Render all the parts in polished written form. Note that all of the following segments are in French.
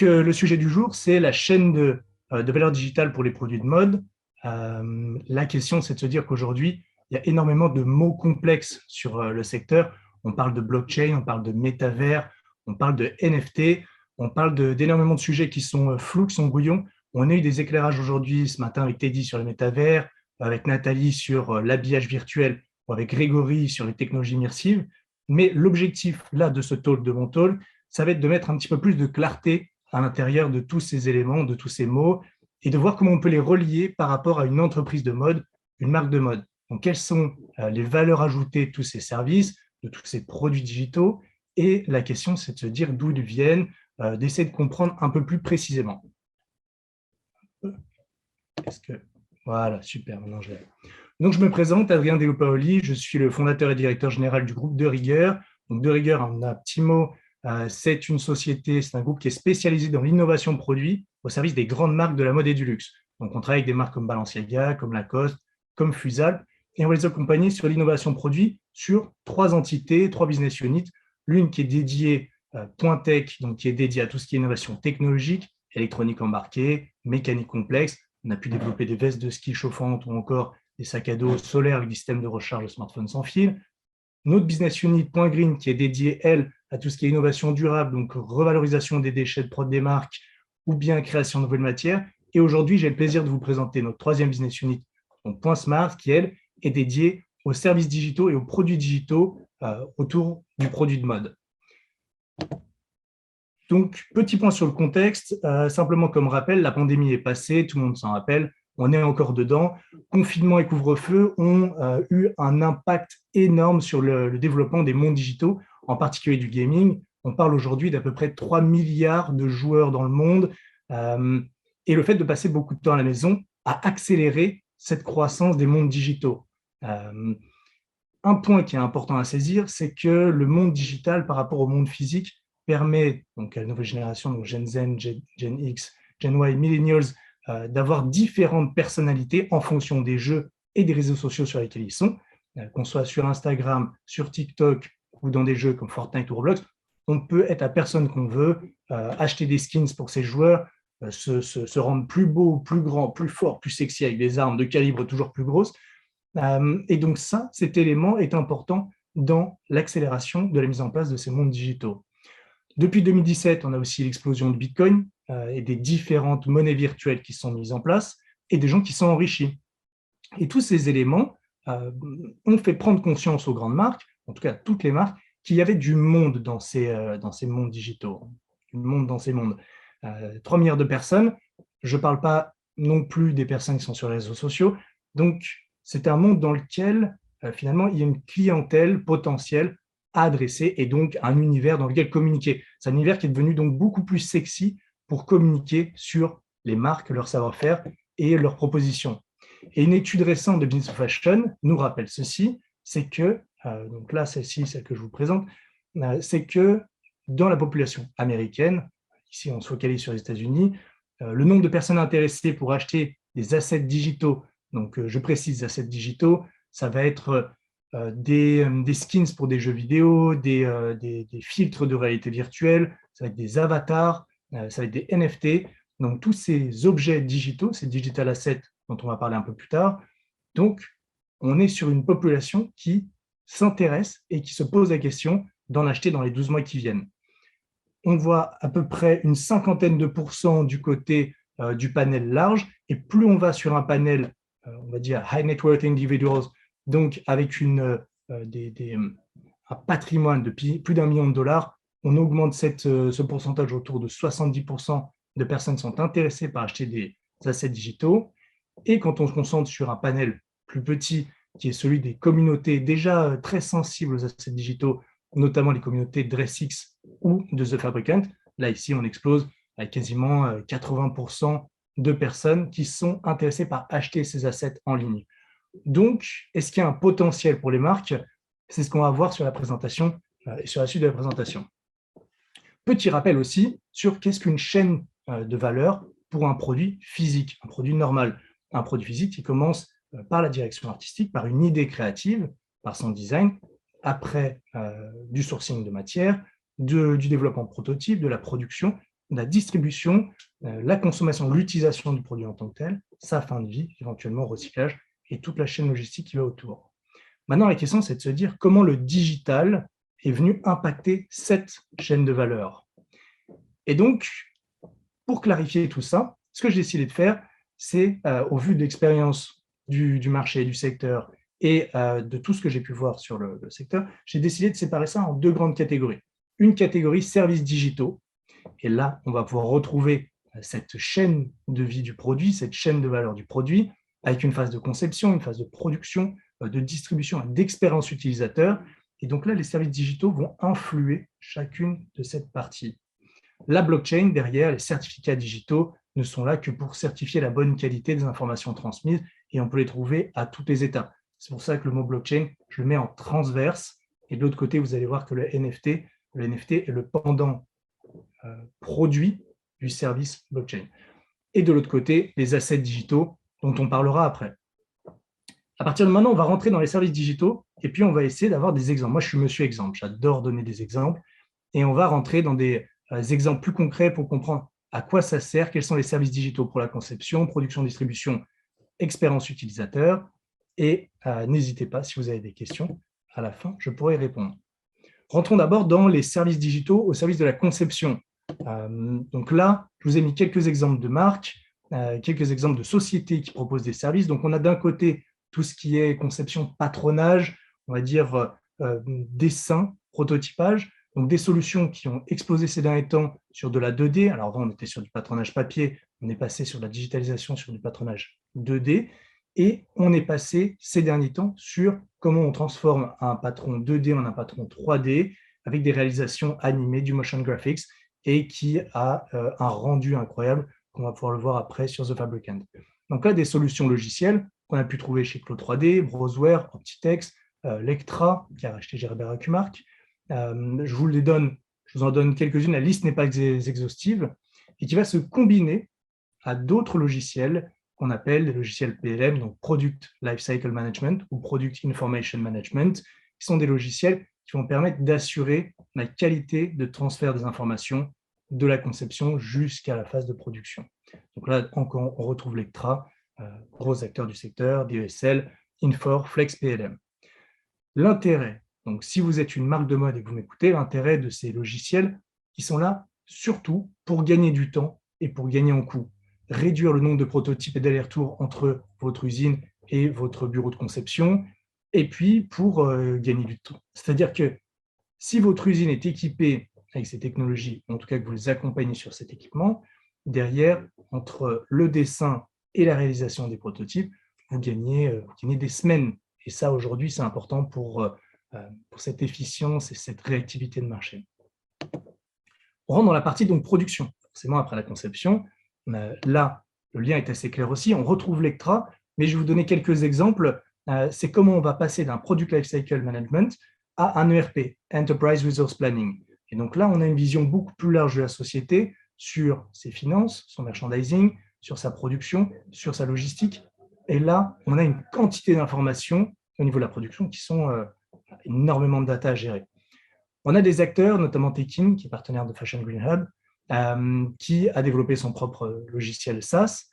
Donc, le sujet du jour, c'est la chaîne de valeur digitale pour les produits de mode. La question, c'est de se dire qu'aujourd'hui, il y a énormément de mots complexes sur le secteur. On parle de blockchain, on parle de métavers, on parle de NFT, on parle d'énormément de sujets qui sont flous, qui sont brouillons. On a eu des éclairages aujourd'hui, ce matin, avec Teddy sur le métavers, avec Nathalie sur l'habillage virtuel, ou avec Grégory sur les technologies immersives. Mais l'objectif, là, de ce talk, de mon talk, ça va être de mettre un petit peu plus de clarté à l'intérieur de tous ces éléments, de tous ces mots, et de voir comment on peut les relier par rapport à une entreprise de mode, une marque de mode. Donc, quelles sont les valeurs ajoutées de tous ces services, de tous ces produits digitaux, et la question, c'est de se dire d'où ils viennent, d'essayer de comprendre un peu plus précisément. Voilà, super, maintenant je l'ai. Donc, je me présente, Adrien Delopaoli, je suis le fondateur et directeur général du groupe De Rigueur. Donc, De Rigueur, en un petit mot, c'est une société, c'est un groupe qui est spécialisé dans l'innovation de produits au service des grandes marques de la mode et du luxe. Donc, on travaille avec des marques comme Balenciaga, comme Lacoste, comme Fusal, et on va les accompagner sur l'innovation de produits sur 3 entités, 3 business units. L'une qui est dédiée Point Tech, donc qui est dédiée à tout ce qui est innovation technologique, électronique embarquée, mécanique complexe. On a pu développer des vestes de ski chauffantes ou encore des sacs à dos solaires avec des systèmes de recharge de smartphones sans fil. Notre business unit Point Green qui est dédiée, elle, à tout ce qui est innovation durable, donc revalorisation des déchets de prod des marques ou bien création de nouvelles matières. Et aujourd'hui, j'ai le plaisir de vous présenter notre 3e business unit, donc Point Smart, qui, elle, est dédiée aux services digitaux et aux produits digitaux autour du produit de mode. Donc, petit point sur le contexte, simplement comme rappel, la pandémie est passée, tout le monde s'en rappelle, on est encore dedans. Confinement et couvre-feu ont eu un impact énorme sur le développement des mondes digitaux, en particulier du gaming. On parle aujourd'hui d'à peu près 3 milliards de joueurs dans le monde. Et le fait de passer beaucoup de temps à la maison a accéléré cette croissance des mondes digitaux. Un point qui est important à saisir, c'est que le monde digital par rapport au monde physique permet donc à la nouvelle génération, donc Gen Z, Gen X, Gen Y, Millennials, d'avoir différentes personnalités en fonction des jeux et des réseaux sociaux sur lesquels ils sont, qu'on soit sur Instagram, sur TikTok ou dans des jeux comme Fortnite ou Roblox. On peut être la personne qu'on veut, acheter des skins pour ses joueurs, se rendre plus beau, plus grand, plus fort, plus sexy avec des armes de calibre toujours plus grosses. Et donc ça, cet élément est important dans l'accélération de la mise en place de ces mondes digitaux. Depuis 2017, on a aussi l'explosion de Bitcoin et des différentes monnaies virtuelles qui sont mises en place et des gens qui sont enrichis. Et tous ces éléments ont fait prendre conscience aux grandes marques, en tout cas toutes les marques, qu'il y avait du monde dans ces mondes digitaux, du monde dans ces mondes. 3 milliards de personnes, je ne parle pas non plus des personnes qui sont sur les réseaux sociaux, donc c'est un monde dans lequel finalement il y a une clientèle potentielle à adresser et donc un univers dans lequel communiquer. C'est un univers qui est devenu donc beaucoup plus sexy pour communiquer sur les marques, leur savoir-faire et leurs propositions. Et une étude récente de Business of Fashion nous rappelle ceci, c'est que, donc là, celle-ci, celle que je vous présente, c'est que dans la population américaine, ici on se focalise sur les États-Unis, le nombre de personnes intéressées pour acheter des assets digitaux, donc je précise assets digitaux, ça va être des skins pour des jeux vidéo, des filtres de réalité virtuelle, ça va être des avatars, ça va être des NFT, donc tous ces objets digitaux, ces digital assets dont on va parler un peu plus tard. Donc, on est sur une population qui s'intéresse et qui se pose la question d'en acheter dans les 12 mois qui viennent. On voit à peu près une 50aine de % du côté du panel large, et plus on va sur un panel, on va dire high net worth individuals, donc avec un patrimoine de plus d'1 million de dollars, on augmente ce pourcentage autour de 70% de personnes qui sont intéressées par acheter des assets digitaux. Et quand on se concentre sur un panel plus petit, qui est celui des communautés déjà très sensibles aux assets digitaux, notamment les communautés DressX ou de The Fabricant, là ici on explose avec quasiment 80% de personnes qui sont intéressées par acheter ces assets en ligne. Donc, est-ce qu'il y a un potentiel pour les marques? C'est ce qu'on va voir sur la présentation et sur la suite de la présentation. Petit rappel aussi sur qu'est-ce qu'une chaîne de valeur pour un produit physique, un produit normal. Un produit physique qui commence par la direction artistique, par une idée créative, par son design, après du sourcing de matière, du développement de prototypes, de la production, la distribution, la consommation, l'utilisation du produit en tant que tel, sa fin de vie, éventuellement recyclage, et toute la chaîne logistique qui va autour. Maintenant, la question, c'est de se dire comment le digital est venu impacter cette chaîne de valeur. Et donc, pour clarifier tout ça, ce que j'ai décidé de faire, c'est, au vu de l'expérience du marché, du secteur et de tout ce que j'ai pu voir sur le secteur, j'ai décidé de séparer ça en deux grandes catégories. Une catégorie services digitaux, et là, on va pouvoir retrouver cette chaîne de vie du produit, cette chaîne de valeur du produit, avec une phase de conception, une phase de production, de distribution, d'expérience utilisateur. Et donc là, les services digitaux vont influer chacune de cette partie. La blockchain, derrière, les certificats digitaux ne sont là que pour certifier la bonne qualité des informations transmises et on peut les trouver à toutes les étapes. C'est pour ça que le mot blockchain, je le mets en transverse. Et de l'autre côté, vous allez voir que le NFT est le pendant produit du service blockchain. Et de l'autre côté, les assets digitaux dont on parlera après. À partir de maintenant, on va rentrer dans les services digitaux et puis on va essayer d'avoir des exemples. Moi, je suis monsieur exemple, j'adore donner des exemples et on va rentrer dans des exemples plus concrets pour comprendre à quoi ça sert, quels sont les services digitaux pour la conception, production, distribution, expérience utilisateur. Et n'hésitez pas, si vous avez des questions, à la fin, je pourrai répondre. Rentrons d'abord dans les services digitaux au service de la conception. Donc là, je vous ai mis quelques exemples de marques, quelques exemples de sociétés qui proposent des services. Donc on a d'un côté tout ce qui est conception, patronage, on va dire dessin, prototypage, donc des solutions qui ont explosé ces derniers temps sur de la 2D. Alors avant, on était sur du patronage papier, on est passé sur la digitalisation, sur du patronage 2D, et on est passé ces derniers temps sur comment on transforme un patron 2D en un patron 3D avec des réalisations animées, du motion graphics, et qui a un rendu incroyable qu'on va pouvoir le voir après sur The Fabricant. Donc là, des solutions logicielles qu'on a pu trouver chez Clo 3D, Browseware, Optitex, Lectra, qui a racheté Gerber Acumark. Je vous en donne quelques-unes, la liste n'est pas exhaustive, et qui va se combiner à d'autres logiciels qu'on appelle les logiciels PLM, donc Product Lifecycle Management ou Product Information Management, qui sont des logiciels qui vont permettre d'assurer la qualité de transfert des informations de la conception jusqu'à la phase de production. Donc là, encore, on retrouve Lectra, gros acteurs du secteur, DESL, Infor, Flex PLM. L'intérêt, donc si vous êtes une marque de mode et que vous m'écoutez, l'intérêt de ces logiciels, ils sont là surtout pour gagner du temps et pour gagner en coût. Réduire le nombre de prototypes et d'allers-retours entre votre usine et votre bureau de conception, et puis pour gagner du temps. C'est-à-dire que si votre usine est équipée avec ces technologies, en tout cas que vous les accompagnez sur cet équipement, derrière, entre le dessin et la réalisation des prototypes, vous gagnez des semaines. Et ça, aujourd'hui, c'est important pour cette efficience et cette réactivité de marché. On rentre dans la partie donc production. Forcément, après la conception, là, le lien est assez clair aussi. On retrouve Lectra, mais je vais vous donner quelques exemples. C'est comment on va passer d'un Product Lifecycle Management à un ERP, Enterprise Resource Planning. Et donc là, on a une vision beaucoup plus large de la société sur ses finances, son merchandising, sur sa production, sur sa logistique. Et là, on a une quantité d'informations au niveau de la production qui sont énormément de data à gérer. On a des acteurs, notamment Tekin, qui est partenaire de Fashion Green Hub, qui a développé son propre logiciel SaaS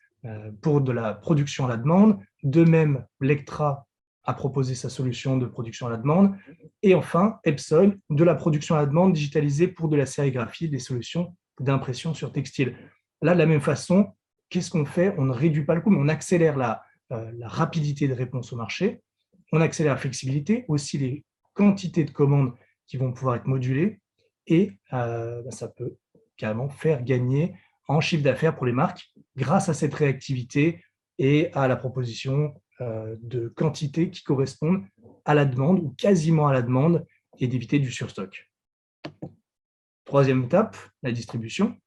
pour de la production à la demande. De même, Lectra a proposé sa solution de production à la demande. Et enfin, Epson, de la production à la demande digitalisée pour de la sérigraphie, des solutions d'impression sur textile. Là, de la même façon, qu'est-ce qu'on fait? On ne réduit pas le coût, mais on accélère la rapidité de réponse au marché. On accélère la flexibilité, aussi les quantités de commandes qui vont pouvoir être modulées. Et ça peut carrément faire gagner en chiffre d'affaires pour les marques grâce à cette réactivité et à la proposition de quantités qui correspondent à la demande ou quasiment à la demande et d'éviter du surstock. Troisième étape, la distribution.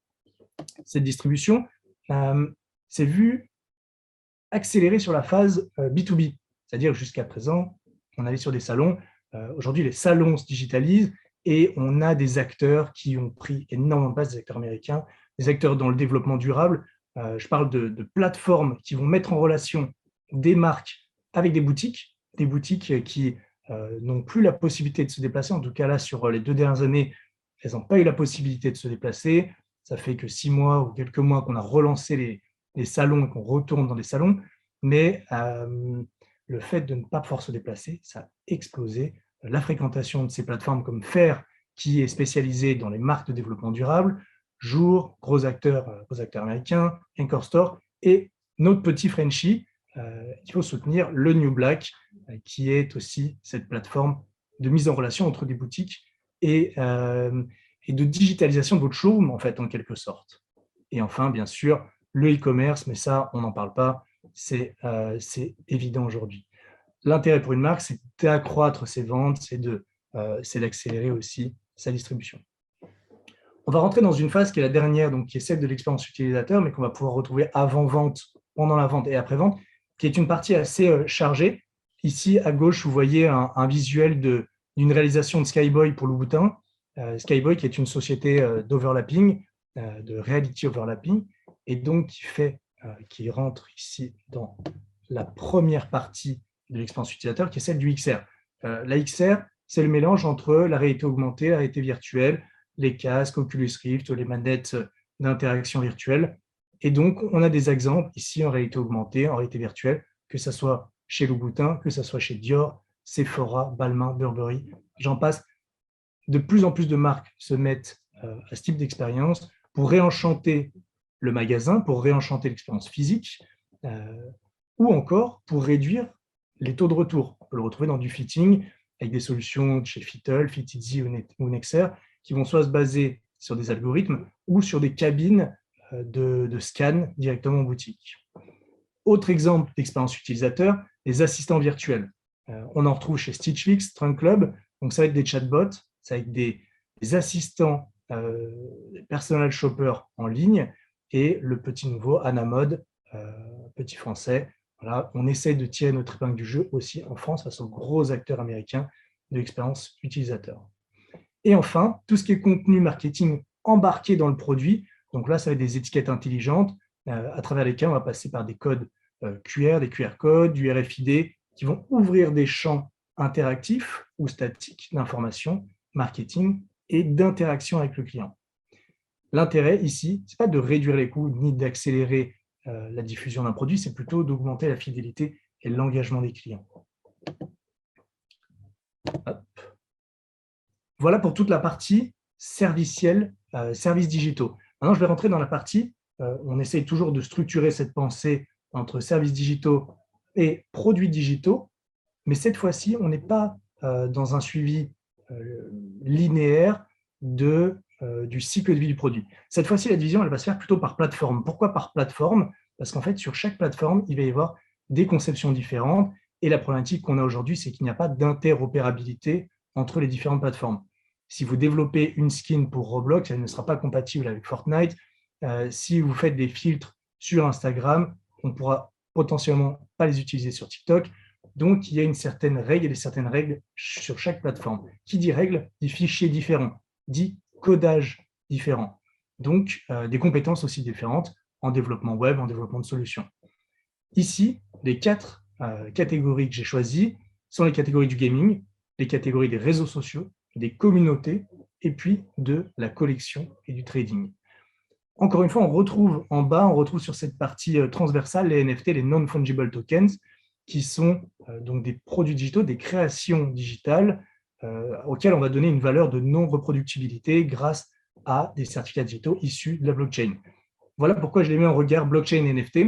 Cette distribution s'est vue accélérée sur la phase B2B, c'est-à-dire jusqu'à présent, on allait sur des salons. Aujourd'hui, les salons se digitalisent et on a des acteurs qui ont pris énormément de place, des acteurs américains, des acteurs dans le développement durable. Je parle de plateformes qui vont mettre en relation des marques avec des boutiques qui n'ont plus la possibilité de se déplacer. En tout cas, là, sur les 2 dernières années, elles n'ont pas eu la possibilité de se déplacer. Ça fait que 6 mois ou quelques mois qu'on a relancé les salons et qu'on retourne dans les salons, mais le fait de ne pas pouvoir se déplacer, ça a explosé. La fréquentation de ces plateformes comme Faire, qui est spécialisé dans les marques de développement durable, Jour, gros acteurs américains, Anchor Store, et notre petit Frenchie, il faut soutenir le New Black, qui est aussi cette plateforme de mise en relation entre des boutiques et de digitalisation de votre showroom, en fait, en quelque sorte. Et enfin, bien sûr, le e-commerce, mais ça, on n'en parle pas, c'est évident aujourd'hui. L'intérêt pour une marque, c'est d'accroître ses ventes, c'est d'accélérer aussi sa distribution. On va rentrer dans une phase qui est la dernière, donc qui est celle de l'expérience utilisateur, mais qu'on va pouvoir retrouver avant-vente, pendant la vente et après-vente, qui est une partie assez chargée. Ici, à gauche, vous voyez un visuel d'une réalisation de Skyboy pour Louboutin. Skyboy, qui est une société d'overlapping, de reality overlapping, et donc qui rentre ici dans la première partie de l'expérience utilisateur, qui est celle du XR. La XR, c'est le mélange entre la réalité augmentée, la réalité virtuelle, les casques, Oculus Rift, les manettes d'interaction virtuelle. Et donc, on a des exemples ici en réalité augmentée, en réalité virtuelle, que ce soit chez Louboutin, que ce soit chez Dior, Sephora, Balmain, Burberry, j'en passe. De plus en plus de marques se mettent à ce type d'expérience pour réenchanter le magasin, pour réenchanter l'expérience physique, ou encore pour réduire les taux de retour. On peut le retrouver dans du fitting avec des solutions de chez Fittle, Fitizzi ou Nexer, qui vont soit se baser sur des algorithmes ou sur des cabines de scan directement en boutique. Autre exemple d'expérience utilisateur, les assistants virtuels. On en retrouve chez Stitch Fix, Trunk Club, donc ça va être des chatbots, ça va être des assistants, des personal shoppers en ligne, et le petit nouveau Anamode, petit français. Voilà, on essaie de tirer notre épingle du jeu aussi en France face aux gros acteurs américains de l'expérience utilisateur. Et enfin, tout ce qui est contenu marketing embarqué dans le produit. Donc là, ça va être des étiquettes intelligentes à travers lesquelles on va passer par des codes QR, des QR codes, du RFID, qui vont ouvrir des champs interactifs ou statiques d'information, marketing et d'interaction avec le client. L'intérêt ici, ce n'est pas de réduire les coûts ni d'accélérer la diffusion d'un produit, c'est plutôt d'augmenter la fidélité et l'engagement des clients. Hop. Voilà pour toute la partie servicielle, services digitaux. Maintenant, je vais rentrer dans la partie, on essaye toujours de structurer cette pensée entre services digitaux et produits digitaux, mais cette fois-ci, on n'est pas dans un suivi linéaire du cycle de vie du produit. Cette fois-ci, la division, elle va se faire plutôt par plateforme. Pourquoi par plateforme? Parce qu'en fait, sur chaque plateforme, il va y avoir des conceptions différentes, et la problématique qu'on a aujourd'hui, c'est qu'il n'y a pas d'interopérabilité entre les différentes plateformes. Si vous développez une skin pour Roblox, elle ne sera pas compatible avec Fortnite. Si vous faites des filtres sur Instagram, on ne pourra potentiellement pas les utiliser sur TikTok. Donc, il y a une certaine règle et des certaines règles sur chaque plateforme. Qui dit règle, dit fichiers différents, dit codage différent. Donc, des compétences aussi différentes en développement web, en développement de solutions. Ici, les 4 catégories que j'ai choisies sont les catégories du gaming, les catégories des réseaux sociaux, des communautés, et puis de la collection et du trading. Encore une fois, on retrouve en bas, on retrouve sur cette partie transversale les NFT, les non-fungible tokens, qui sont donc des produits digitaux, des créations digitales auxquelles on va donner une valeur de non-reproductibilité grâce à des certificats digitaux issus de la blockchain. Voilà pourquoi je les mets en regard blockchain et NFT,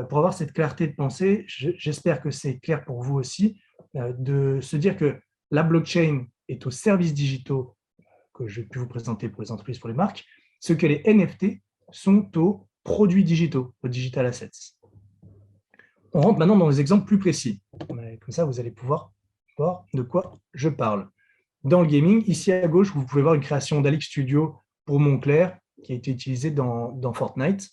pour avoir cette clarté de pensée. J'espère que c'est clair pour vous aussi, de se dire que la blockchain est aux services digitaux que je vais pu vous présenter pour les entreprises, pour les marques, ce que les NFT sont aux produits digitaux, aux digital assets. On rentre maintenant dans des exemples plus précis. Comme ça, vous allez pouvoir voir de quoi je parle. Dans le gaming, ici à gauche, vous pouvez voir une création d'Alex Studio pour Montclair qui a été utilisée dans Fortnite.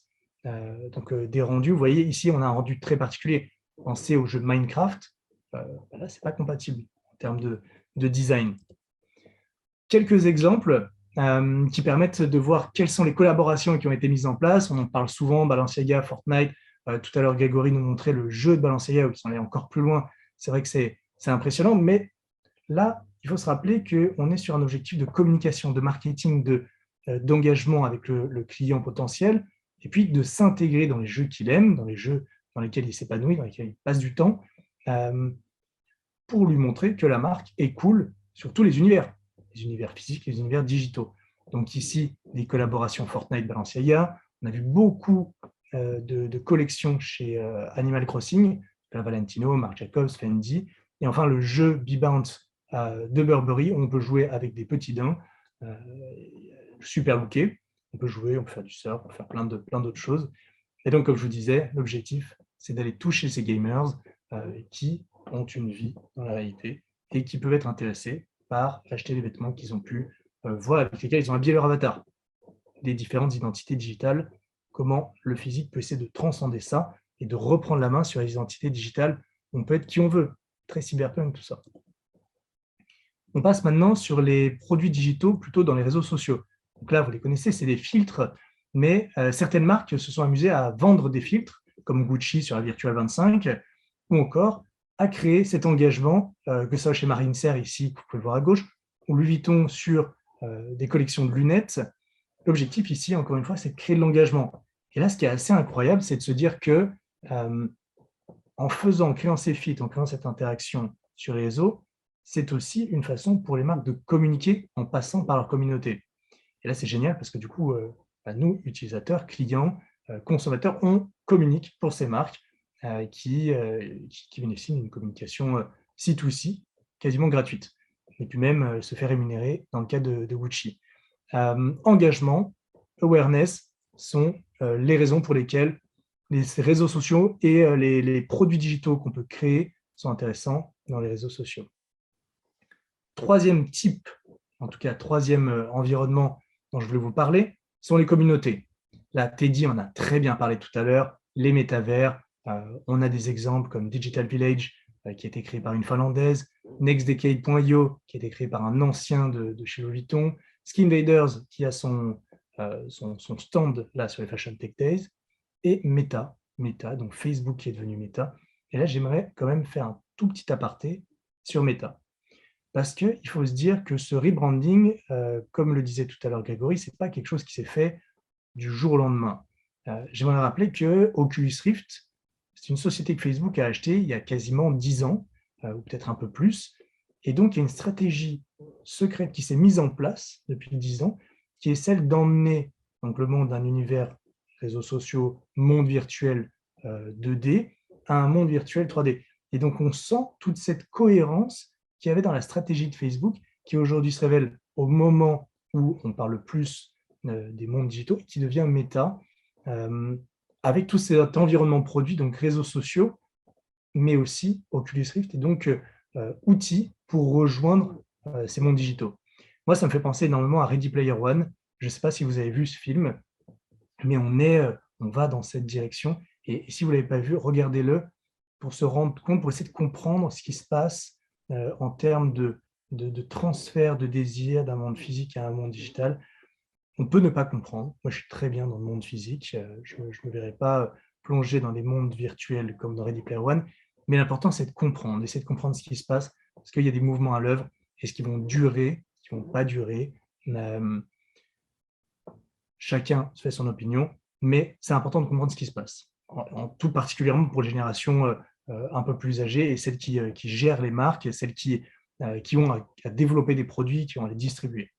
Donc, des rendus, vous voyez, ici, on a un rendu très particulier. Pensez au jeu de Minecraft. Là, ce n'est pas compatible en termes de design. Quelques exemples qui permettent de voir quelles sont les collaborations qui ont été mises en place. On en parle souvent, Balenciaga, Fortnite. Tout à l'heure, Grégory nous montrait le jeu de Balenciaga, qui sont allés encore plus loin. C'est vrai que c'est impressionnant, mais là, il faut se rappeler qu'on est sur un objectif de communication, de marketing, d'engagement avec le client potentiel, et puis de s'intégrer dans les jeux qu'il aime, dans les jeux dans lesquels il s'épanouit, dans lesquels il passe du temps, pour lui montrer que la marque est cool sur tous les univers physiques, les univers digitaux. Donc ici, des collaborations Fortnite, Balenciaga. On a vu beaucoup de collections chez Animal Crossing, Valentino, Marc Jacobs, Fendi. Et enfin, le jeu Be-Bounce de Burberry, où on peut jouer avec des petits daims, super lookés. On peut jouer, on peut faire du surf, on peut faire plein d'autres choses. Et donc, comme je vous disais, l'objectif, c'est d'aller toucher ces gamers qui ont une vie dans la réalité et qui peuvent être intéressés par acheter les vêtements qu'ils ont pu voir, avec lesquels ils ont habillé leur avatar. Des différentes identités digitales, comment le physique peut essayer de transcender ça et de reprendre la main sur les identités digitales. On peut être qui on veut, très cyberpunk, tout ça. On passe maintenant sur les produits digitaux, plutôt dans les réseaux sociaux. Donc là, vous les connaissez, c'est des filtres, mais certaines marques se sont amusées à vendre des filtres, comme Gucci sur la Virtual 25, ou encore à créer cet engagement, que ça soit chez Marine Serre ici, que vous pouvez voir à gauche, ou Louis Vuitton sur des collections de lunettes. L'objectif ici, encore une fois, c'est de créer de l'engagement. Et là, ce qui est assez incroyable, c'est de se dire que en créant ces feats, en créant cette interaction sur les réseaux, c'est aussi une façon pour les marques de communiquer en passant par leur communauté. Et là, c'est génial parce que du coup, nous, utilisateurs, clients, consommateurs, on communique pour ces marques qui bénéficient d'une communication C2C quasiment gratuite. Et puis même se faire rémunérer dans le cas de Gucci. Engagement, awareness sont les raisons pour lesquelles les réseaux sociaux et les produits digitaux qu'on peut créer sont intéressants dans les réseaux sociaux. Troisième type, en tout cas troisième environnement dont je voulais vous parler, sont les communautés. Là, Teddy en a très bien parlé tout à l'heure, les métavers, on a des exemples comme Digital Village, qui a été créé par une Finlandaise, NextDecade.io, qui a été créé par un ancien de chez Louis Vuitton, Skinvaders, qui a son stand là sur les Fashion Tech Days, et Meta, donc Facebook qui est devenu Meta. Et là, j'aimerais quand même faire un tout petit aparté sur Meta. Parce qu'il faut se dire que ce rebranding, comme le disait tout à l'heure Grégory, ce n'est pas quelque chose qui s'est fait du jour au lendemain. J'aimerais rappeler que Oculus Rift, c'est une société que Facebook a achetée il y a quasiment 10 ans, ou peut-être un peu plus. Et donc, il y a une stratégie secrète qui s'est mise en place depuis 10 ans, qui est celle d'emmener donc, le monde d'un univers réseaux sociaux, monde virtuel 2D, à un monde virtuel 3D. Et donc, on sent toute cette cohérence qu'il y avait dans la stratégie de Facebook, qui aujourd'hui se révèle au moment où on parle plus des mondes digitaux, qui devient méta, avec tout cet environnement produit, donc réseaux sociaux, mais aussi Oculus Rift, et donc outils pour rejoindre ces mondes digitaux. Moi, ça me fait penser énormément à Ready Player One. Je ne sais pas si vous avez vu ce film, mais on va dans cette direction. Et si vous ne l'avez pas vu, regardez-le pour se rendre compte, pour essayer de comprendre ce qui se passe en termes de transfert de désir d'un monde physique à un monde digital. On peut ne pas comprendre. Moi, je suis très bien dans le monde physique. Je ne me verrai pas plonger dans des mondes virtuels comme dans Ready Player One. Mais l'important, c'est de comprendre, d'essayer de comprendre ce qui se passe, parce qu'il y a des mouvements à l'œuvre, est-ce qu'ils vont durer, est-ce qu'ils ne vont pas durer. Chacun se fait son opinion, mais c'est important de comprendre ce qui se passe. Tout particulièrement pour les générations un peu plus âgées et celles qui gèrent les marques, celles qui ont à développer des produits, qui ont à les distribuer.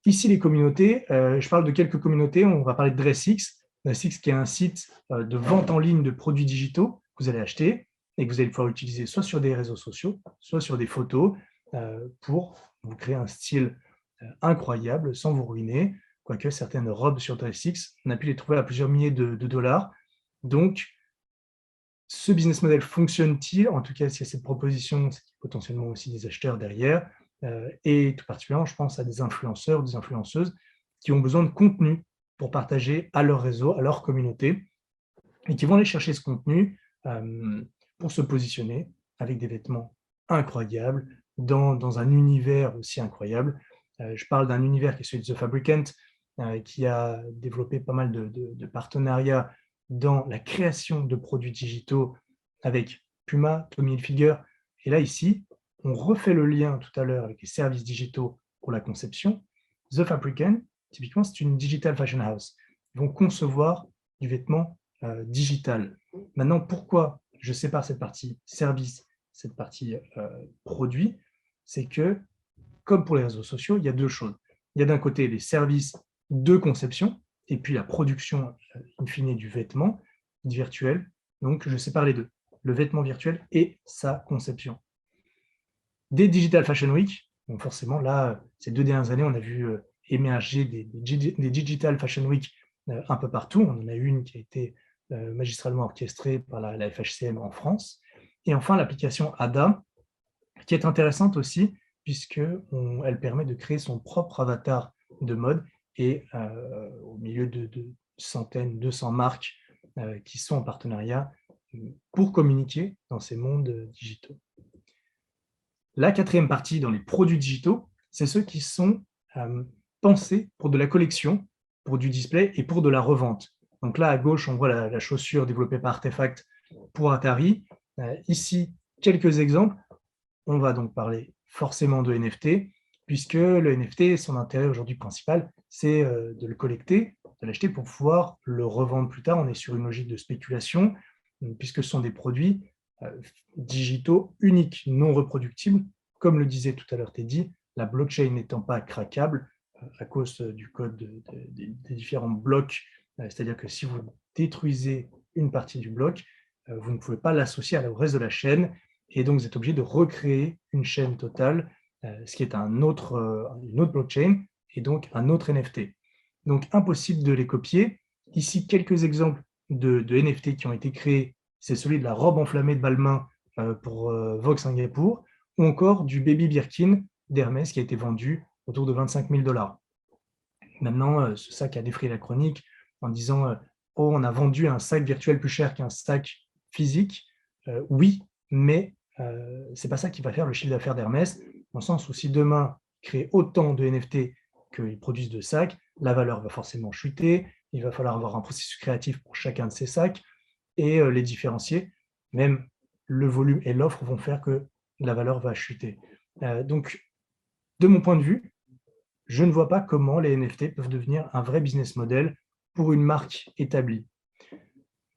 Ici, les communautés, je parle de quelques communautés, on va parler de DressX. DressX qui est un site de vente en ligne de produits digitaux que vous allez acheter et que vous allez pouvoir utiliser soit sur des réseaux sociaux, soit sur des photos pour vous créer un style incroyable sans vous ruiner. Quoique certaines robes sur DressX, on a pu les trouver à plusieurs milliers de dollars. Donc, ce business model fonctionne-t-il? En tout cas, s'il y a cette proposition, c'est potentiellement aussi des acheteurs derrière. Et tout particulièrement, je pense à des influenceurs, des influenceuses qui ont besoin de contenu pour partager à leur réseau, à leur communauté, et qui vont aller chercher ce contenu pour se positionner avec des vêtements incroyables, dans un univers aussi incroyable. Je parle d'un univers qui est celui de The Fabricant, qui a développé pas mal de partenariats dans la création de produits digitaux avec Puma, Tommy Hilfiger. Et là, ici, on refait le lien tout à l'heure avec les services digitaux pour la conception. The Fabricant typiquement, c'est une digital fashion house. Ils vont concevoir du vêtement digital. Maintenant, pourquoi je sépare cette partie service, cette partie produit? C'est que, comme pour les réseaux sociaux, il y a deux choses. Il y a d'un côté les services de conception et puis la production in fine du vêtement virtuel. Donc, je sépare les deux, le vêtement virtuel et sa conception. Des Digital Fashion Week, donc forcément, là, ces 2 dernières années, on a vu émerger des Digital Fashion Week un peu partout. On en a une qui a été magistralement orchestrée par la FHCM en France. Et enfin, l'application ADA, qui est intéressante aussi, puisqu'elle permet de créer son propre avatar de mode et au milieu de centaines, 200 marques qui sont en partenariat pour communiquer dans ces mondes digitaux. La quatrième partie dans les produits digitaux, c'est ceux qui sont pensés pour de la collection, pour du display et pour de la revente. Donc là, à gauche, on voit la chaussure développée par Artefact pour Atari. Ici, quelques exemples. On va donc parler forcément de NFT, puisque le NFT, son intérêt aujourd'hui principal, c'est de le collecter, de l'acheter pour pouvoir le revendre plus tard. On est sur une logique de spéculation, puisque ce sont des produits digitaux uniques, non reproductibles. Comme le disait tout à l'heure Teddy, la blockchain n'étant pas craquable à cause du code des différents blocs, c'est-à-dire que si vous détruisez une partie du bloc, vous ne pouvez pas l'associer au reste de la chaîne, et donc vous êtes obligé de recréer une chaîne totale, ce qui est une autre blockchain, et donc un autre NFT. Donc impossible de les copier. Ici, quelques exemples de NFT qui ont été créés. C'est celui de la robe enflammée de Balmain pour Vogue Singapour, ou encore du Baby Birkin d'Hermès qui a été vendu autour de 25 000 $. Maintenant, ce sac a défrayé la chronique en disant oh, on a vendu un sac virtuel plus cher qu'un sac physique. Oui, mais ce n'est pas ça qui va faire le chiffre d'affaires d'Hermès, dans le sens où si demain créent autant de NFT qu'ils produisent de sacs, la valeur va forcément chuter, il va falloir avoir un processus créatif pour chacun de ces sacs et les différencier. Même le volume et l'offre vont faire que la valeur va chuter. Donc, de mon point de vue, je ne vois pas comment les NFT peuvent devenir un vrai business model pour une marque établie.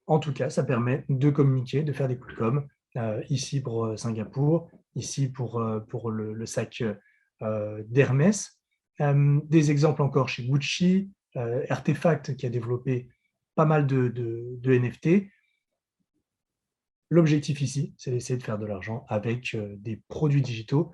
En tout cas, ça permet de communiquer, de faire des coups de com', ici pour Singapour, ici pour le sac d'Hermès. Des exemples encore chez Gucci, Artefact qui a développé pas mal de NFT. L'objectif ici, c'est d'essayer de faire de l'argent avec des produits digitaux.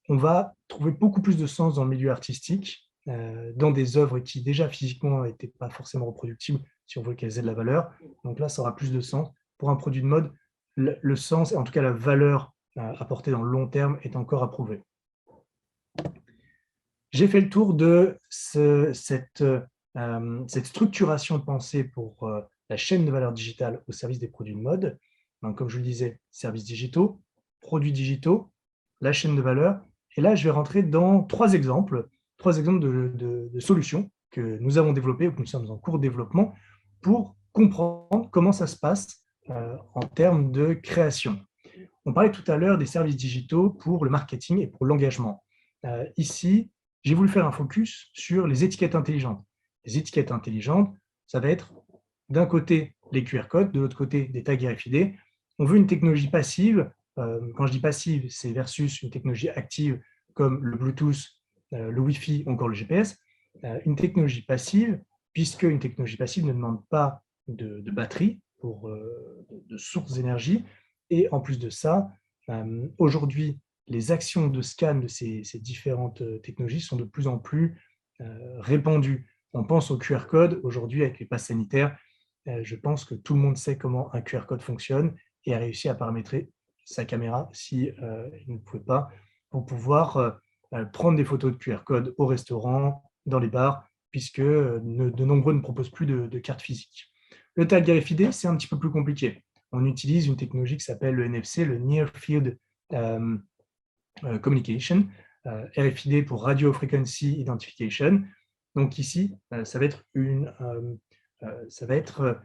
On va trouver beaucoup plus de sens dans le milieu artistique, dans des œuvres qui déjà physiquement n'étaient pas forcément reproductibles si on veut qu'elles aient de la valeur. Donc là, ça aura plus de sens. Pour un produit de mode, le sens, et en tout cas la valeur apportée dans le long terme, est encore à prouver. J'ai fait le tour de cette structuration de pensée pour la chaîne de valeur digitale au service des produits de mode. Donc, comme je le disais, services digitaux, produits digitaux, la chaîne de valeur. Et là, je vais rentrer dans trois exemples de solutions que nous avons développées ou que nous sommes en cours de développement pour comprendre comment ça se passe en termes de création. On parlait tout à l'heure des services digitaux pour le marketing et pour l'engagement. Ici, j'ai voulu faire un focus sur les étiquettes intelligentes. Les étiquettes intelligentes, ça va être d'un côté les QR codes, de l'autre côté des tags RFID. On veut une technologie passive. Quand je dis passive, c'est versus une technologie active comme le Bluetooth, le Wi-Fi ou encore le GPS. Une technologie passive, puisque une technologie passive ne demande pas de batterie pour de sources d'énergie. Et en plus de ça, aujourd'hui, les actions de scan de ces différentes technologies sont de plus en plus répandues. On pense au QR code aujourd'hui avec les passes sanitaires. Je pense que tout le monde sait comment un QR code fonctionne et a réussi à paramétrer sa caméra si il ne pouvait pas, pour pouvoir prendre des photos de QR code au restaurant, dans les bars, puisque de nombreux ne proposent plus de carte physique. Le tag RFID, c'est un petit peu plus compliqué. On utilise une technologie qui s'appelle le NFC, le Near Field Communication, RFID pour Radio Frequency Identification. Donc ici, ça va être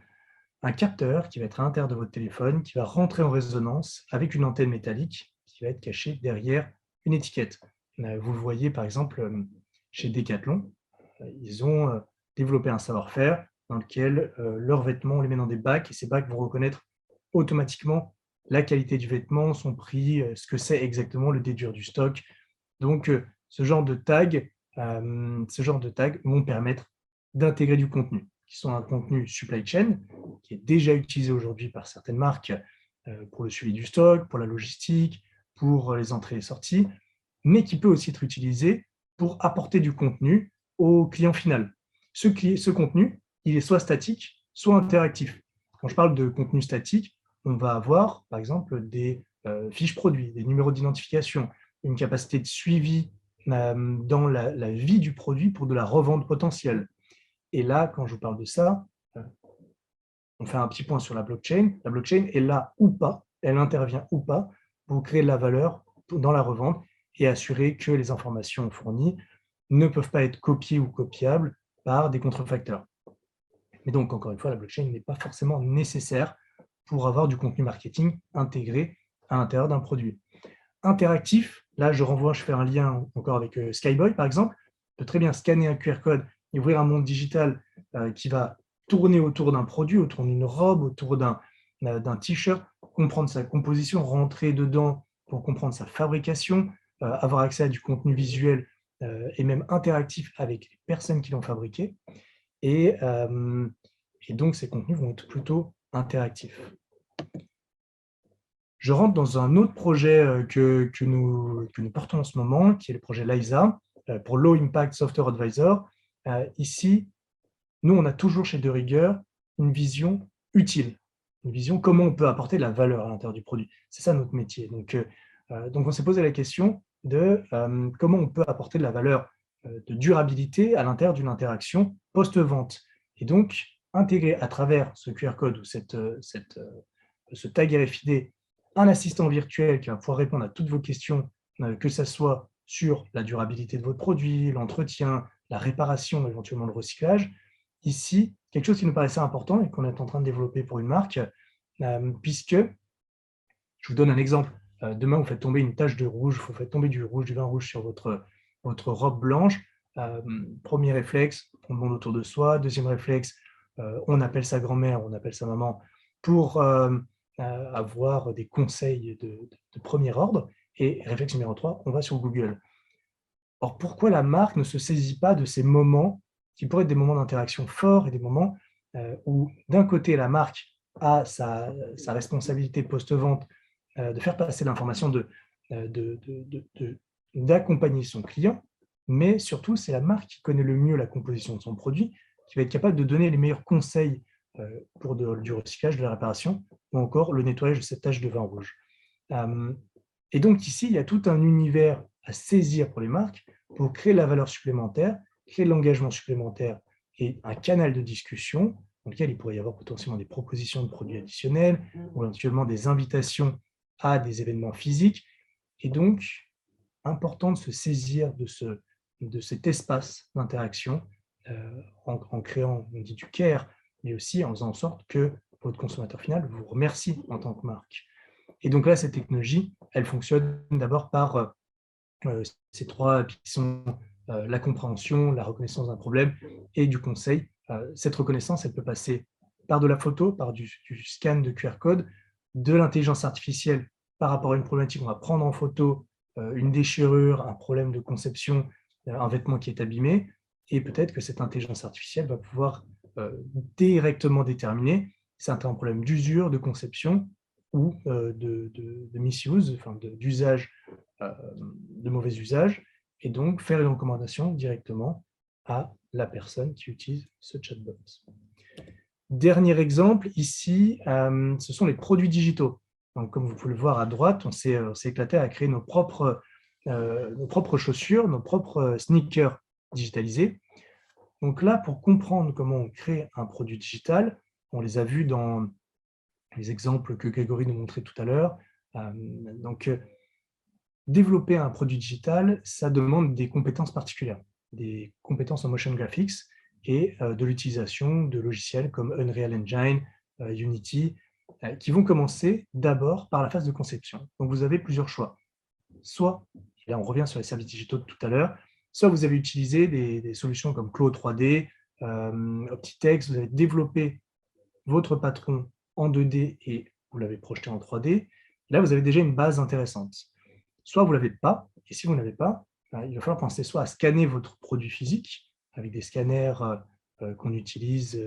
un capteur qui va être à l'intérieur de votre téléphone, qui va rentrer en résonance avec une antenne métallique qui va être cachée derrière une étiquette. Vous le voyez par exemple chez Decathlon. ils ont développé un savoir-faire dans lequel leurs vêtements, on les met dans des bacs et ces bacs vont reconnaître automatiquement la qualité du vêtement, son prix, ce que c'est exactement, le déduire du stock. Donc, ce genre de tags vont permettre d'intégrer du contenu, qui sont un contenu supply chain, qui est déjà utilisé aujourd'hui par certaines marques pour le suivi du stock, pour la logistique, pour les entrées et sorties, mais qui peut aussi être utilisé pour apporter du contenu au client final. Ce contenu, il est soit statique, soit interactif. Quand je parle de contenu statique, on va avoir, par exemple, des fiches produits, des numéros d'identification, une capacité de suivi dans la vie du produit pour de la revente potentielle. Et là, quand je vous parle de ça, on fait un petit point sur la blockchain. La blockchain est là ou pas, elle intervient ou pas pour créer de la valeur dans la revente et assurer que les informations fournies ne peuvent pas être copiées ou copiables par des contrefacteurs. Mais donc, encore une fois, la blockchain n'est pas forcément nécessaire pour avoir du contenu marketing intégré à l'intérieur d'un produit. Interactif, là, je fais un lien encore avec Skyboy, par exemple. On peut très bien scanner un QR code et ouvrir un monde digital qui va tourner autour d'un produit, autour d'une robe, autour d'un t-shirt, comprendre sa composition, rentrer dedans pour comprendre sa fabrication, avoir accès à du contenu visuel et même interactif avec les personnes qui l'ont fabriqué. Et donc, ces contenus vont être plutôt interactifs. Je rentre dans un autre projet que nous portons en ce moment, qui est le projet LISA, pour Low Impact Software Advisor. Ici, nous, on a toujours chez De Rigueur une vision utile, une vision comment on peut apporter de la valeur à l'intérieur du produit. C'est ça notre métier. Donc on s'est posé la question de comment on peut apporter de la valeur de durabilité à l'intérieur d'une interaction post-vente. Et donc, intégrer à travers ce QR code ou ce tag RFID un assistant virtuel qui va pouvoir répondre à toutes vos questions, que ce soit sur la durabilité de votre produit, l'entretien, la réparation, éventuellement le recyclage. Ici, quelque chose qui nous paraissait important et qu'on est en train de développer pour une marque, puisque, je vous donne un exemple, demain vous faites tomber une tache de rouge, vous faites tomber du vin rouge sur votre robe blanche. Premier réflexe, on demande autour de soi. Deuxième réflexe, on appelle sa grand-mère, on appelle sa maman pour avoir des conseils de premier ordre. Et réflexe numéro 3, on va sur Google. Or, pourquoi la marque ne se saisit pas de ces moments qui pourraient être des moments d'interaction forts et des moments où, d'un côté, la marque a sa responsabilité post-vente de faire passer l'information, d'accompagner son client, mais surtout, c'est la marque qui connaît le mieux la composition de son produit, qui va être capable de donner les meilleurs conseils pour du recyclage, de la réparation, ou encore le nettoyage de cette tache de vin rouge. Et donc ici, il y a tout un univers à saisir pour les marques pour créer la valeur supplémentaire, créer de l'engagement supplémentaire et un canal de discussion dans lequel il pourrait y avoir potentiellement des propositions de produits additionnels ou éventuellement des invitations à des événements physiques. Et donc, important de se saisir de cet espace d'interaction en créant, on dit du care, mais aussi en faisant en sorte que votre consommateur final vous remercie en tant que marque. Et donc là, cette technologie, elle fonctionne d'abord par ces trois qui sont la compréhension, la reconnaissance d'un problème et du conseil. Cette reconnaissance, elle peut passer par de la photo, par du scan de QR code, de l'intelligence artificielle par rapport à une problématique. On va prendre en photo une déchirure, un problème de conception, un vêtement qui est abîmé, et peut-être que cette intelligence artificielle va pouvoir directement déterminer si c'est un problème d'usure, de conception ou de misuse, enfin d'usage, de mauvais usage, et donc faire une recommandation directement à la personne qui utilise ce chatbot. Dernier exemple, ici, ce sont les produits digitaux. Donc, comme vous pouvez le voir à droite, on s'est éclaté à créer nos propres chaussures, nos propres sneakers digitalisés. Donc là, pour comprendre comment on crée un produit digital, on les a vus dans les exemples que Grégory nous montrait tout à l'heure. Développer un produit digital, ça demande des compétences particulières, des compétences en motion graphics et de l'utilisation de logiciels comme Unreal Engine, Unity, qui vont commencer d'abord par la phase de conception. Donc vous avez plusieurs choix. Soit, et là on revient sur les services digitaux de tout à l'heure, soit vous avez utilisé des solutions comme Claude 3D, Optitex, vous avez développé votre patron en 2D et vous l'avez projeté en 3D. Là, vous avez déjà une base intéressante. Soit vous ne l'avez pas, et si vous ne l'avez pas, il va falloir penser soit à scanner votre produit physique avec des scanners qu'on utilise,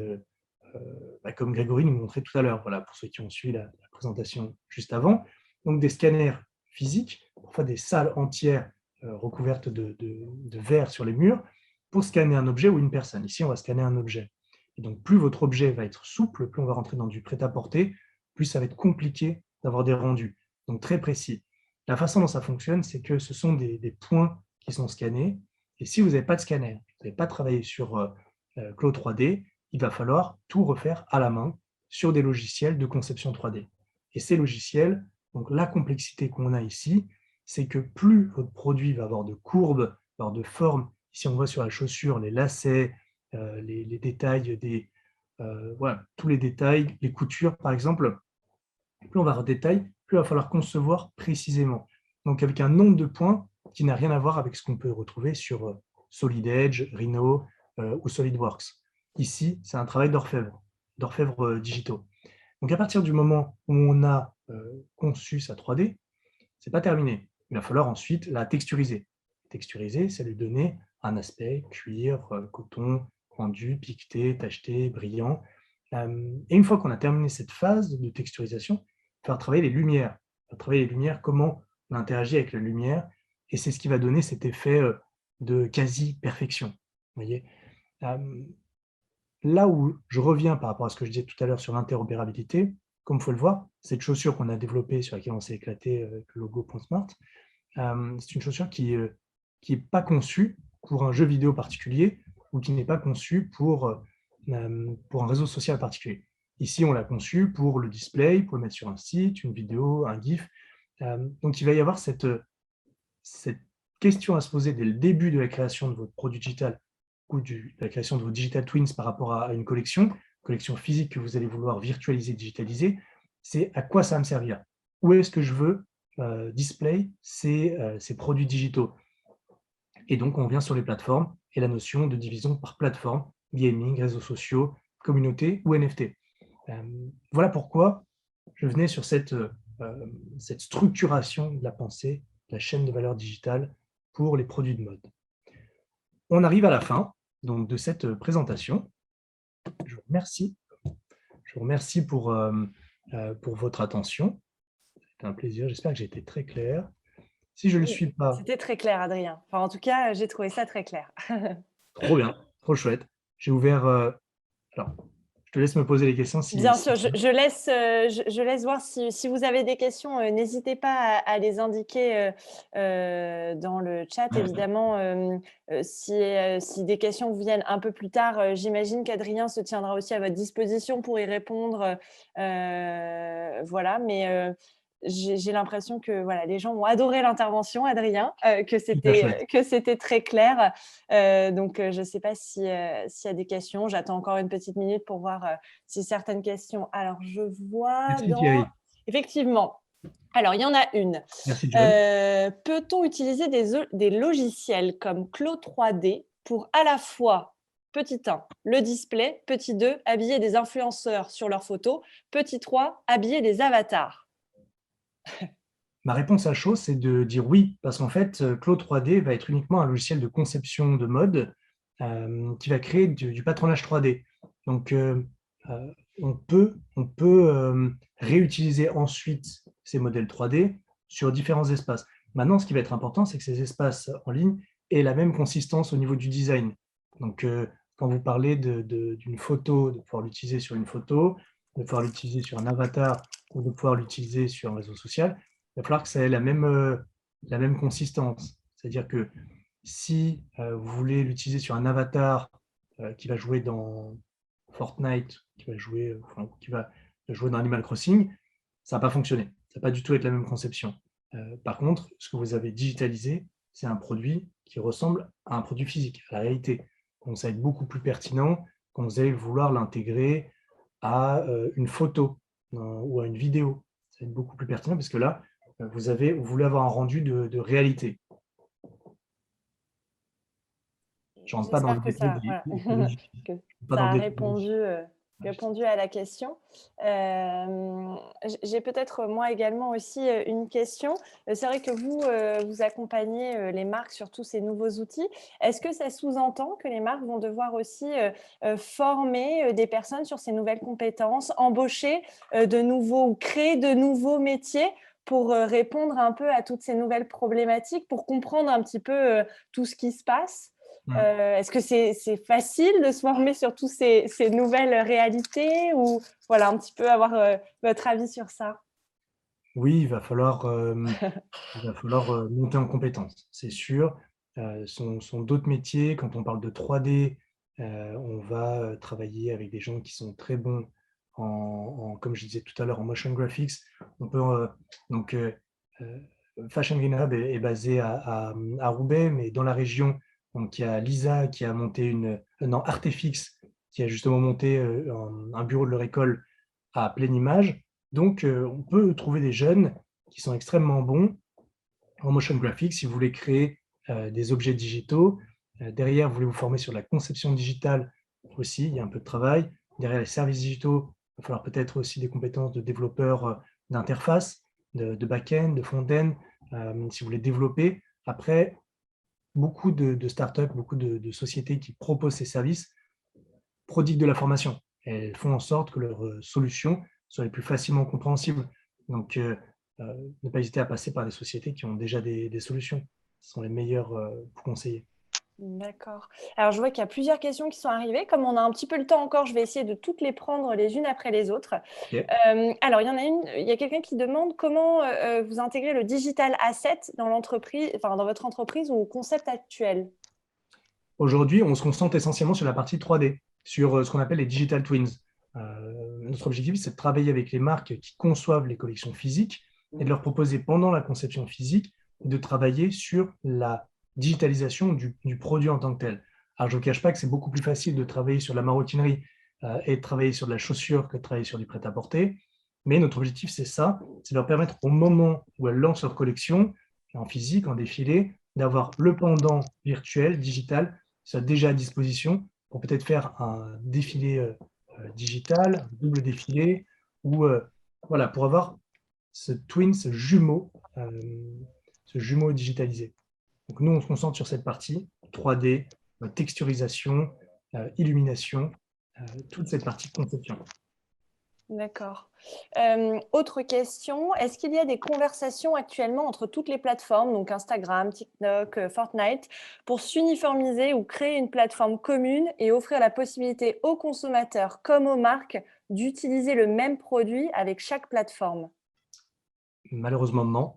comme Grégory nous montrait tout à l'heure, voilà, pour ceux qui ont suivi la présentation juste avant. Donc des scanners physiques, parfois des salles entières recouvertes de verre sur les murs, pour scanner un objet ou une personne. Ici, on va scanner un objet. Et donc, plus votre objet va être souple, plus on va rentrer dans du prêt-à-porter, plus ça va être compliqué d'avoir des rendus. Donc, très précis. La façon dont ça fonctionne, c'est que ce sont des points qui sont scannés. Et si vous n'avez pas de scanner, vous n'avez pas travaillé sur Claude 3D, il va falloir tout refaire à la main sur des logiciels de conception 3D. Et ces logiciels, donc la complexité qu'on a ici, c'est que plus votre produit va avoir de courbes, va avoir de formes. Ici, on voit sur la chaussure les lacets, les détails, voilà, tous les détails, les coutures, par exemple. Plus on va avoir de détails, plus il va falloir concevoir précisément. Donc, avec un nombre de points qui n'a rien à voir avec ce qu'on peut retrouver sur Solid Edge, Rhino ou SolidWorks. Ici, c'est un travail d'orfèvre digitaux. Donc, à partir du moment où on a conçu sa 3D, ce n'est pas terminé. Il va falloir ensuite la texturiser. Texturiser, c'est lui donner un aspect cuir, coton, rendu, piqueté, tacheté, brillant. Et une fois qu'on a terminé cette phase de texturisation, il va falloir travailler les lumières. Il va travailler les lumières, comment on interagit avec la lumière, et c'est ce qui va donner cet effet de quasi-perfection. Vous voyez, là où je reviens par rapport à ce que je disais tout à l'heure sur l'interopérabilité, comme vous pouvez le voir, cette chaussure qu'on a développée, sur laquelle on s'est éclaté avec le logo .smart, c'est une chaussure qui n'est pas conçue pour un jeu vidéo particulier ou qui n'est pas conçue pour un réseau social particulier. Ici, on l'a conçue pour le display, pour le mettre sur un site, une vidéo, un GIF. Donc, il va y avoir cette question à se poser dès le début de la création de votre produit digital ou de la création de vos digital twins par rapport à une collection physique que vous allez vouloir virtualiser, digitaliser, c'est à quoi ça va me servir? Où est-ce que je veux display ces produits digitaux? Et donc, on vient sur les plateformes et la notion de division par plateforme, gaming, réseaux sociaux, communauté ou NFT. Voilà pourquoi je venais sur cette structuration de la pensée, de la chaîne de valeur digitale pour les produits de mode. On arrive à la fin donc, de cette présentation. Je vous remercie pour votre attention. C'était un plaisir. J'espère que j'ai été très clair. Si je ne le suis pas, C'était très clair, Adrien. Enfin, en tout cas, j'ai trouvé ça très clair. trop bien, trop chouette. J'ai ouvert. Alors, je te laisse me poser les questions si. Bien sûr, je laisse voir si vous avez des questions, n'hésitez pas à les indiquer dans le chat. Évidemment, si des questions vous viennent un peu plus tard, j'imagine qu'Adrien se tiendra aussi à votre disposition pour y répondre. Voilà, mais j'ai l'impression que voilà, les gens ont adoré l'intervention, Adrien, que c'était très clair. Donc, je ne sais pas s'il y a des questions. J'attends encore une petite minute pour voir si certaines questions. Alors, je vois Merci Thierry. Effectivement. Alors, il y en a une. Merci John. Peut-on utiliser des logiciels comme Claude 3D pour à la fois, petit 1, le display, petit 2, habiller des influenceurs sur leurs photos, petit 3, habiller des avatars? Ma réponse à chaud, c'est de dire oui, parce qu'en fait, Claude 3D va être uniquement un logiciel de conception de mode qui va créer du patronage 3D. Donc, on peut réutiliser ensuite ces modèles 3D sur différents espaces. Maintenant, ce qui va être important, c'est que ces espaces en ligne aient la même consistance au niveau du design. Donc, quand vous parlez d'une photo, de pouvoir l'utiliser sur une photo, de pouvoir l'utiliser sur un avatar ou de pouvoir l'utiliser sur un réseau social, il va falloir que ça ait la même consistance. C'est-à-dire que si vous voulez l'utiliser sur un avatar qui va jouer dans Fortnite, qui va jouer dans Animal Crossing, ça ne va pas fonctionner. Ça ne va pas du tout être la même conception. Par contre, ce que vous avez digitalisé, c'est un produit qui ressemble à un produit physique, à la réalité. Donc, ça va être beaucoup plus pertinent quand vous allez vouloir l'intégrer à une photo ou à une vidéo. Ça va être beaucoup plus pertinent parce que là, vous voulez avoir un rendu de réalité. Je rentre pas dans le J'espère que détail ça, voilà, des logiques, que pas dans ça le a détail des logiques. répondu à la question. J'ai peut-être moi également aussi, une question. C'est vrai que vous, vous accompagnez, les marques sur tous ces nouveaux outils. Est-ce que ça sous-entend que les marques vont devoir aussi, former, des personnes sur ces nouvelles compétences, embaucher, de nouveaux ou créer de nouveaux métiers pour, répondre un peu à toutes ces nouvelles problématiques, pour comprendre un petit peu, tout ce qui se passe? Est-ce que c'est facile de se former sur tous ces nouvelles réalités ou voilà, un petit peu avoir, votre avis sur ça? Oui, il va falloir, monter en compétences, c'est sûr. Sont d'autres métiers. Quand on parle de 3D, on va, travailler avec des gens qui sont très bons comme je disais tout à l'heure, en motion graphics. On peut, donc, Fashion Green Hub est basé à Roubaix, mais dans la région, donc il y a Lisa qui a monté non, Artefix, qui a justement monté, un bureau de leur école à Pleine Image. Donc, on peut trouver des jeunes qui sont extrêmement bons en motion graphics si vous voulez créer des objets digitaux. Derrière, vous voulez vous former sur la conception digitale aussi, il y a un peu de travail. Derrière les services digitaux, il va falloir peut-être aussi des compétences de développeur d'interface, de back-end, de front-end, si vous voulez développer. Après, beaucoup de startups, beaucoup de sociétés qui proposent ces services prodiguent de la formation. Elles font en sorte que leurs solutions soient les plus facilement compréhensibles. Donc, ne pas hésiter à passer par des sociétés qui ont déjà des solutions. Ce sont les meilleurs pour conseiller. D'accord. Alors, je vois qu'il y a plusieurs questions qui sont arrivées. Comme on a un petit peu le temps encore, je vais essayer de toutes les prendre les unes après les autres. Ok. Alors, il y en a une, il y a quelqu'un qui demande comment, vous intégrez le digital asset dans l'entreprise, enfin, dans votre entreprise ou au concept actuel? Aujourd'hui, on se concentre essentiellement sur la partie 3D, sur ce qu'on appelle les digital twins. Notre objectif, c'est de travailler avec les marques qui conçoivent les collections physiques et de leur proposer pendant la conception physique de travailler sur la digitalisation du produit en tant que tel. Alors, je ne vous cache pas que c'est beaucoup plus facile de travailler sur la maroquinerie et de travailler sur de la chaussure que de travailler sur du prêt-à-porter. Mais notre objectif, c'est ça, c'est de leur permettre au moment où elles lancent leur collection, en physique, en défilé, d'avoir le pendant virtuel, digital, soit déjà à disposition pour peut-être faire un défilé digital, un double défilé, ou voilà, pour avoir ce twin, ce jumeau digitalisé. Donc nous, on se concentre sur cette partie 3D, texturisation, illumination, toute cette partie conception. D'accord. Autre question, est-ce qu'il y a des conversations actuellement entre toutes les plateformes, donc Instagram, TikTok, Fortnite, pour s'uniformiser ou créer une plateforme commune et offrir la possibilité aux consommateurs comme aux marques d'utiliser le même produit avec chaque plateforme? Malheureusement, non.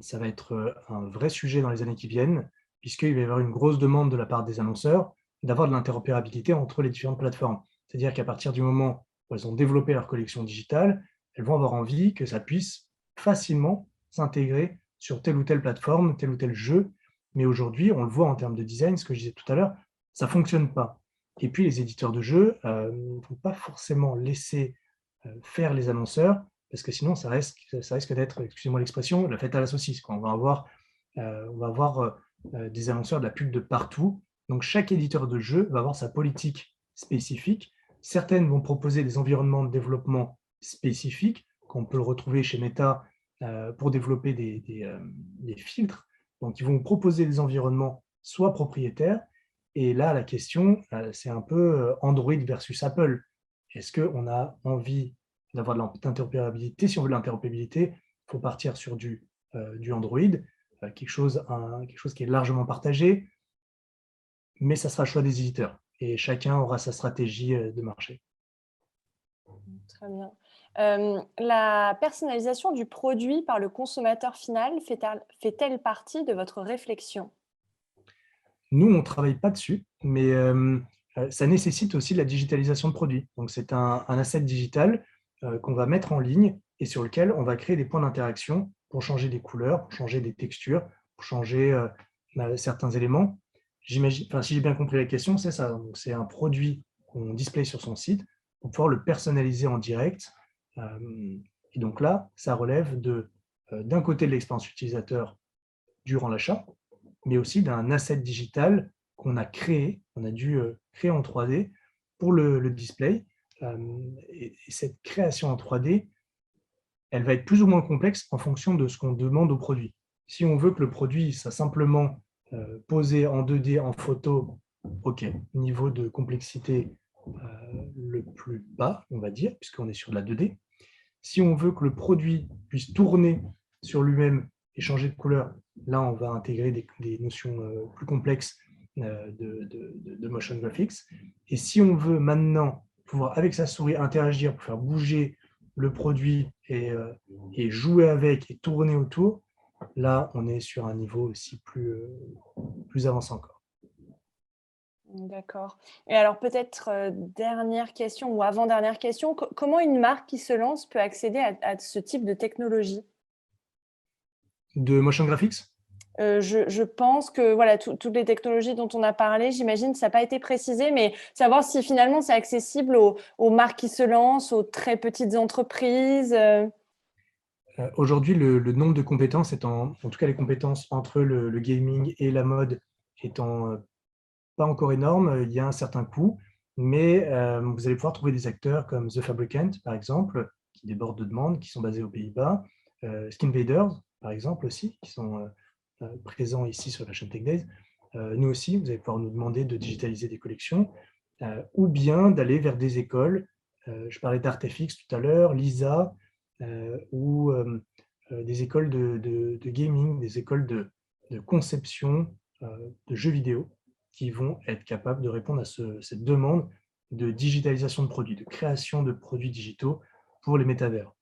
Ça va être un vrai sujet dans les années qui viennent, puisqu'il va y avoir une grosse demande de la part des annonceurs d'avoir de l'interopérabilité entre les différentes plateformes. C'est-à-dire qu'à partir du moment où elles ont développé leur collection digitale, elles vont avoir envie que ça puisse facilement s'intégrer sur telle ou telle plateforme, tel ou tel jeu. Mais aujourd'hui, on le voit en termes de design, ce que je disais tout à l'heure, ça ne fonctionne pas. Et puis, les éditeurs de jeux ne vont pas forcément laisser faire les annonceurs, parce que sinon, ça risque d'être, excusez-moi l'expression, la fête à la saucisse, quoi. On va avoir des annonceurs de la pub de partout. Donc, chaque éditeur de jeu va avoir sa politique spécifique. Certaines vont proposer des environnements de développement spécifiques, qu'on peut le retrouver chez Meta pour développer des filtres. Donc, ils vont proposer des environnements soit propriétaires. Et là, la question, c'est un peu Android versus Apple. Est-ce qu'on a envie d'avoir de l'interopérabilité? Si on veut de l'interopérabilité, il faut partir sur du Android, quelque chose qui est largement partagé, mais ça sera le choix des éditeurs. Et chacun aura sa stratégie de marché. Très bien. La personnalisation du produit par le consommateur final fait-elle partie de votre réflexion? Nous, on ne travaille pas dessus, mais ça nécessite aussi de la digitalisation de produits. Donc, c'est un asset digital qu'on va mettre en ligne et sur lequel on va créer des points d'interaction pour changer des couleurs, pour changer des textures, pour changer certains éléments. J'imagine, enfin, si j'ai bien compris la question, c'est ça. Donc, c'est un produit qu'on display sur son site pour pouvoir le personnaliser en direct. Et donc là, ça relève d'un côté de l'expérience utilisateur durant l'achat, mais aussi d'un asset digital qu'on a créé, on a dû créer en 3D pour le display. Et cette création en 3D, elle va être plus ou moins complexe en fonction de ce qu'on demande au produit. Si on veut que le produit soit simplement posé en 2D en photo, OK, niveau de complexité le plus bas, on va dire, puisqu'on est sur de la 2D. Si on veut que le produit puisse tourner sur lui-même et changer de couleur, là, on va intégrer des notions plus complexes de motion graphics. Et si on veut maintenant pouvoir, avec sa souris, interagir pour faire bouger le produit et jouer avec et tourner autour, là, on est sur un niveau aussi plus avancé encore. D'accord. Et alors peut-être dernière question ou avant-dernière question, comment une marque qui se lance peut accéder à ce type de technologie? De motion graphics? Je pense que voilà, toutes les technologies dont on a parlé, j'imagine, ça n'a pas été précisé, mais savoir si finalement c'est accessible aux marques qui se lancent, aux très petites entreprises. Aujourd'hui, le nombre de compétences étant, en tout cas les compétences entre le gaming et la mode étant pas encore énorme, il y a un certain coût, mais vous allez pouvoir trouver des acteurs comme The Fabricant, par exemple, qui débordent de demandes, qui sont basés aux Pays-Bas, Skinvaders, par exemple, aussi, qui sont présents ici sur Fashion Tech Days. Nous aussi, vous allez pouvoir nous demander de digitaliser des collections, ou bien d'aller vers des écoles. Je parlais d'Artefix tout à l'heure, Lisa, ou des écoles de gaming, des écoles de conception de jeux vidéo qui vont être capables de répondre à cette demande de digitalisation de produits, de création de produits digitaux pour les métavers.